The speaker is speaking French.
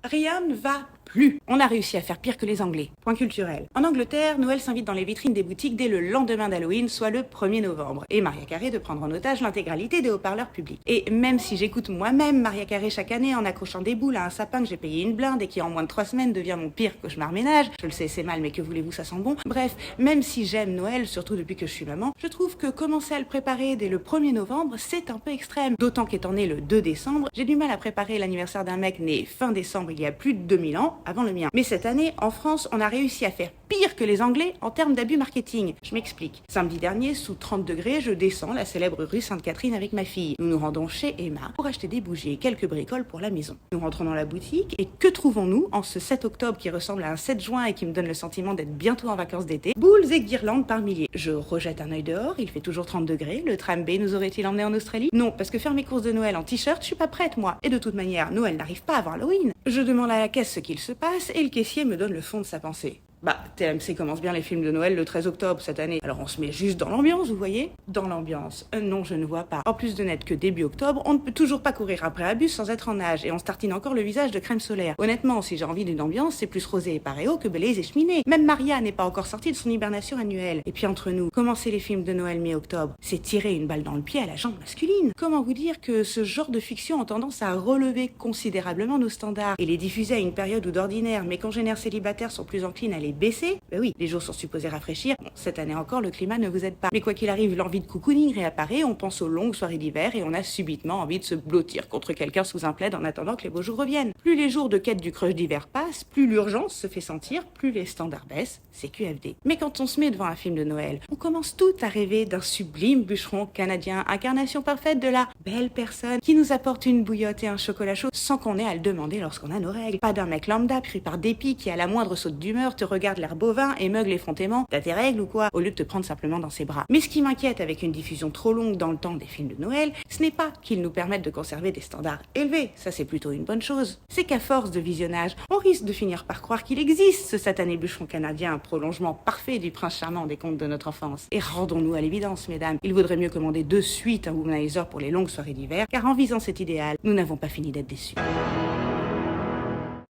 Rien ne va plus. On a réussi à faire pire que les Anglais. Point culturel. En Angleterre, Noël s'invite dans les vitrines des boutiques dès le lendemain d'Halloween, soit le 1er novembre. Et Mariah Carey de prendre en otage l'intégralité des haut-parleurs publics. Et même si j'écoute moi-même Mariah Carey chaque année en accrochant des boules à un sapin que j'ai payé une blinde et qui en moins de 3 semaines devient mon pire cauchemar ménage, je le sais c'est mal mais que voulez-vous ça sent bon. Bref, même si j'aime Noël, surtout depuis que je suis maman, je trouve que commencer à le préparer dès le 1er novembre, c'est un peu extrême. D'autant qu'étant né le 2 décembre, j'ai du mal à préparer l'anniversaire d'un mec né fin décembre il y a plus de 2000 ans, avant le mien. Mais cette année, en France, on a réussi à faire pire que les Anglais en termes d'abus marketing. Je m'explique. Samedi dernier, sous 30 degrés, je descends la célèbre rue Sainte-Catherine avec ma fille. Nous nous rendons chez Emma pour acheter des bougies et quelques bricoles pour la maison. Nous rentrons dans la boutique et que trouvons-nous en ce 7 octobre qui ressemble à un 7 juin et qui me donne le sentiment d'être bientôt en vacances d'été? Boules et guirlandes par milliers. Je rejette un œil dehors, il fait toujours 30 degrés. Le tram B nous aurait-il emmené en Australie? Non, parce que faire mes courses de Noël en t-shirt, je suis pas prête moi. Et de toute manière, Noël n'arrive pas avant Halloween. Je demande à la caisse ce qu'il se passe et le caissier me donne le fond de sa pensée. Bah, TMC commence bien les films de Noël le 13 octobre cette année. Alors on se met juste dans l'ambiance, vous voyez? Dans l'ambiance. Non, je ne vois pas. En plus de n'être que début octobre, on ne peut toujours pas courir après un bus sans être en nage et on se tartine encore le visage de crème solaire. Honnêtement, si j'ai envie d'une ambiance, c'est plus rosé et paréo que Belize et cheminée. Même Maria n'est pas encore sortie de son hibernation annuelle. Et puis entre nous, commencer les films de Noël mi-octobre, c'est tirer une balle dans le pied à la jambe masculine. Comment vous dire que ce genre de fiction a tendance à relever considérablement nos standards et les diffuser à une période où d'ordinaire mes congénères célibataires sont plus enclines à les baisser? Ben oui, les jours sont supposés rafraîchir. Bon, cette année encore, le climat ne vous aide pas. Mais quoi qu'il arrive, l'envie de cocooning réapparaît, on pense aux longues soirées d'hiver et on a subitement envie de se blottir contre quelqu'un sous un plaid en attendant que les beaux jours reviennent. Plus les jours de quête du crush d'hiver passent, plus l'urgence se fait sentir, plus les standards baissent, c'est QFD. Mais quand on se met devant un film de Noël, on commence tout à rêver d'un sublime bûcheron canadien, incarnation parfaite de la belle personne qui nous apporte une bouillotte et un chocolat chaud sans qu'on ait à le demander lorsqu'on a nos règles. Pas d'un mec lambda pris par dépit qui à la moindre saute d'humeur te regarde l'air bovin et meugle effrontément. T'as tes règles ou quoi? Au lieu de te prendre simplement dans ses bras. Mais ce qui m'inquiète avec une diffusion trop longue dans le temps des films de Noël, ce n'est pas qu'ils nous permettent de conserver des standards élevés, ça c'est plutôt une bonne chose. C'est qu'à force de visionnage, on risque de finir par croire qu'il existe ce satané bûcheron canadien, un prolongement parfait du prince charmant des contes de notre enfance. Et rendons-nous à l'évidence, mesdames, il vaudrait mieux commander de suite un womanizer pour les longues soirées d'hiver, car en visant cet idéal, nous n'avons pas fini d'être déçus.